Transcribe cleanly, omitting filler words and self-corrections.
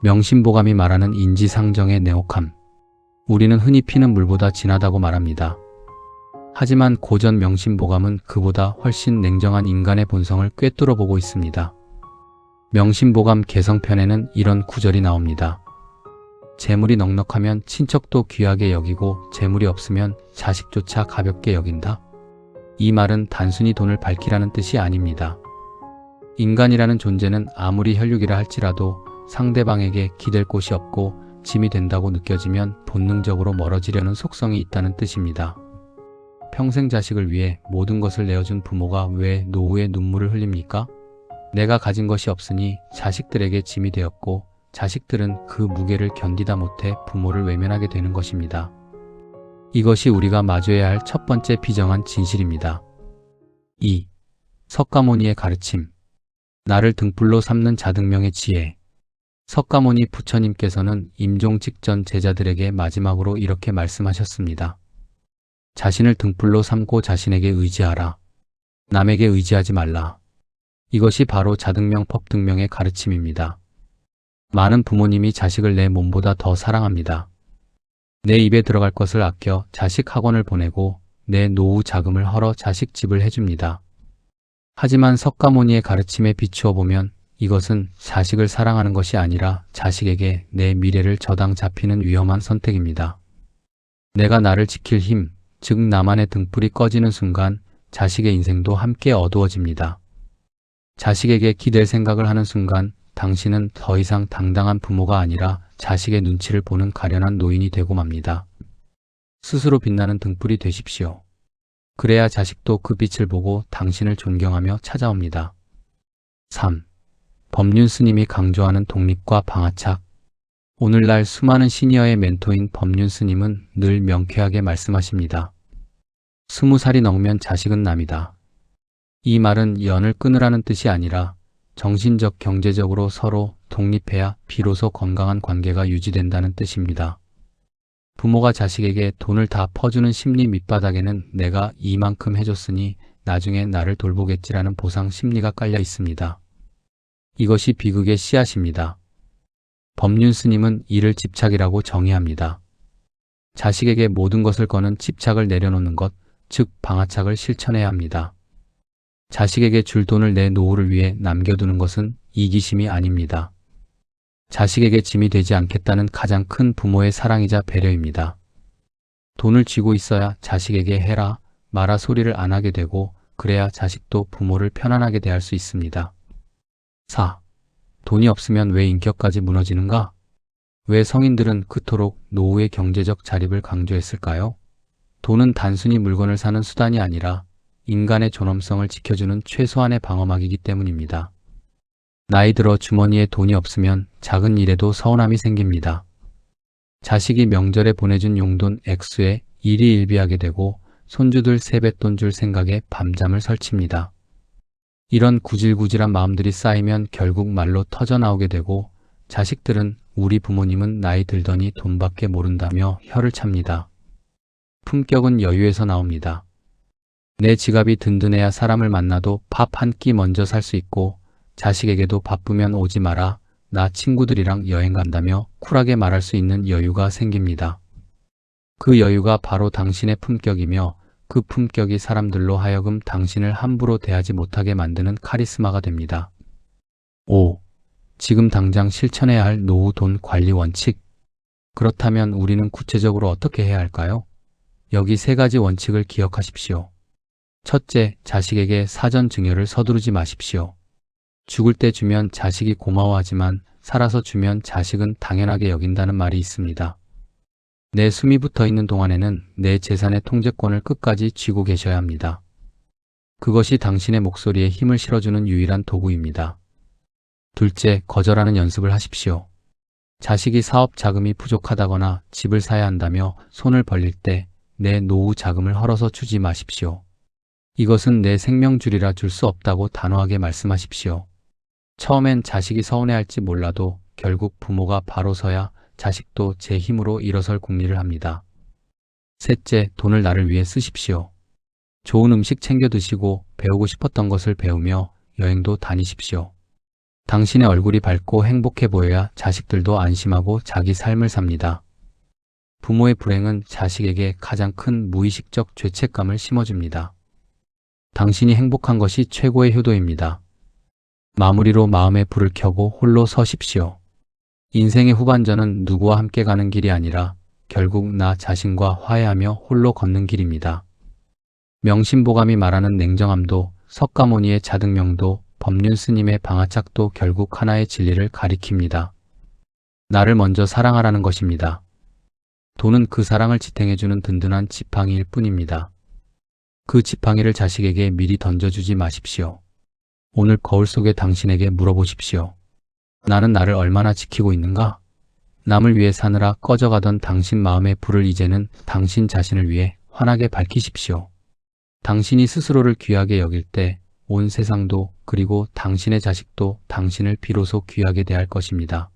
명심보감이 말하는 인지상정의 냉혹함. 우리는 흔히 피는 물보다 진하다고 말합니다. 하지만 고전 명심보감은 그보다 훨씬 냉정한 인간의 본성을 꿰뚫어 보고 있습니다. 명심보감 개성편에는 이런 구절이 나옵니다. 재물이 넉넉하면 친척도 귀하게 여기고 재물이 없으면 자식조차 가볍게 여긴다. 이 말은 단순히 돈을 밝히라는 뜻이 아닙니다. 인간이라는 존재는 아무리 혈육이라 할지라도 상대방에게 기댈 곳이 없고 짐이 된다고 느껴지면 본능적으로 멀어지려는 속성이 있다는 뜻입니다. 평생 자식을 위해 모든 것을 내어준 부모가 왜 노후에 눈물을 흘립니까? 내가 가진 것이 없으니 자식들에게 짐이 되었고 자식들은 그 무게를 견디다 못해 부모를 외면하게 되는 것입니다. 이것이 우리가 마주해야 할 첫 번째 비정한 진실입니다. 2. 석가모니의 가르침. 나를 등불로 삼는 자등명의 지혜. 석가모니 부처님께서는 임종 직전 제자들에게 마지막으로 이렇게 말씀하셨습니다. 자신을 등불로 삼고 자신에게 의지하라. 남에게 의지하지 말라. 이것이 바로 자등명 법등명의 가르침입니다. 많은 부모님이 자식을 내 몸보다 더 사랑합니다. 내 입에 들어갈 것을 아껴 자식 학원을 보내고 내 노후 자금을 헐어 자식 집을 해줍니다. 하지만 석가모니의 가르침에 비추어 보면 이것은 자식을 사랑하는 것이 아니라 자식에게 내 미래를 저당 잡히는 위험한 선택입니다. 내가 나를 지킬 힘, 즉 나만의 등불이 꺼지는 순간 자식의 인생도 함께 어두워집니다. 자식에게 기댈 생각을 하는 순간 당신은 더 이상 당당한 부모가 아니라 자식의 눈치를 보는 가련한 노인이 되고 맙니다. 스스로 빛나는 등불이 되십시오. 그래야 자식도 그 빛을 보고 당신을 존경하며 찾아옵니다. 3. 법륜 스님이 강조하는 독립과 방아착. 오늘날 수많은 시니어의 멘토인 법륜 스님은 늘 명쾌하게 말씀하십니다. 20살이 넘으면 자식은 남이다. 이 말은 연을 끊으라는 뜻이 아니라 정신적, 경제적으로 서로 독립해야 비로소 건강한 관계가 유지된다는 뜻입니다. 부모가 자식에게 돈을 다 퍼주는 심리 밑바닥에는 내가 이만큼 해줬으니 나중에 나를 돌보겠지라는 보상 심리가 깔려 있습니다. 이것이 비극의 씨앗입니다. 법륜 스님은 이를 집착이라고 정의합니다. 자식에게 모든 것을 거는 집착을 내려놓는 것, 즉 방아착을 실천해야 합니다. 자식에게 줄 돈을 내 노후를 위해 남겨두는 것은 이기심이 아닙니다. 자식에게 짐이 되지 않겠다는 가장 큰 부모의 사랑이자 배려입니다. 돈을 쥐고 있어야 자식에게 해라, 마라 소리를 안 하게 되고 그래야 자식도 부모를 편안하게 대할 수 있습니다. 4. 돈이 없으면 왜 인격까지 무너지는가? 왜 성인들은 그토록 노후의 경제적 자립을 강조했을까요? 돈은 단순히 물건을 사는 수단이 아니라 인간의 존엄성을 지켜주는 최소한의 방어막이기 때문입니다. 나이 들어 주머니에 돈이 없으면 작은 일에도 서운함이 생깁니다. 자식이 명절에 보내준 용돈 액수에 일희일비하게 되고 손주들 세뱃돈 줄 생각에 밤잠을 설칩니다. 이런 구질구질한 마음들이 쌓이면 결국 말로 터져나오게 되고 자식들은 우리 부모님은 나이 들더니 돈밖에 모른다며 혀를 찹니다. 품격은 여유에서 나옵니다. 내 지갑이 든든해야 사람을 만나도 밥 한 끼 먼저 살 수 있고 자식에게도 바쁘면 오지 마라, 나 친구들이랑 여행 간다며 쿨하게 말할 수 있는 여유가 생깁니다. 그 여유가 바로 당신의 품격이며 그 품격이 사람들로 하여금 당신을 함부로 대하지 못하게 만드는 카리스마가 됩니다. 5. 지금 당장 실천해야 할 노후 돈 관리 원칙. 그렇다면 우리는 구체적으로 어떻게 해야 할까요? 여기 3가지 원칙을 기억하십시오. 첫째, 자식에게 사전 증여를 서두르지 마십시오. 죽을 때 주면 자식이 고마워하지만 살아서 주면 자식은 당연하게 여긴다는 말이 있습니다. 내 숨이 붙어 있는 동안에는 내 재산의 통제권을 끝까지 쥐고 계셔야 합니다. 그것이 당신의 목소리에 힘을 실어주는 유일한 도구입니다. 둘째, 거절하는 연습을 하십시오. 자식이 사업 자금이 부족하다거나 집을 사야 한다며 손을 벌릴 때 내 노후 자금을 헐어서 주지 마십시오. 이것은 내 생명줄이라 줄 수 없다고 단호하게 말씀하십시오. 처음엔 자식이 서운해할지 몰라도 결국 부모가 바로 서야 자식도 제 힘으로 일어설 궁리를 합니다. 셋째, 돈을 나를 위해 쓰십시오. 좋은 음식 챙겨 드시고 배우고 싶었던 것을 배우며 여행도 다니십시오. 당신의 얼굴이 밝고 행복해 보여야 자식들도 안심하고 자기 삶을 삽니다. 부모의 불행은 자식에게 가장 큰 무의식적 죄책감을 심어줍니다. 당신이 행복한 것이 최고의 효도입니다. 마무리로 마음의 불을 켜고 홀로 서십시오. 인생의 후반전은 누구와 함께 가는 길이 아니라 결국 나 자신과 화해하며 홀로 걷는 길입니다. 명심보감이 말하는 냉정함도, 석가모니의 자등명도, 법륜 스님의 방아착도 결국 하나의 진리를 가리킵니다. 나를 먼저 사랑하라는 것입니다. 돈은 그 사랑을 지탱해주는 든든한 지팡이일 뿐입니다. 그 지팡이를 자식에게 미리 던져주지 마십시오. 오늘 거울 속의 당신에게 물어보십시오. 나는 나를 얼마나 지키고 있는가? 남을 위해 사느라 꺼져가던 당신 마음의 불을 이제는 당신 자신을 위해 환하게 밝히십시오. 당신이 스스로를 귀하게 여길 때 온 세상도 그리고 당신의 자식도 당신을 비로소 귀하게 대할 것입니다.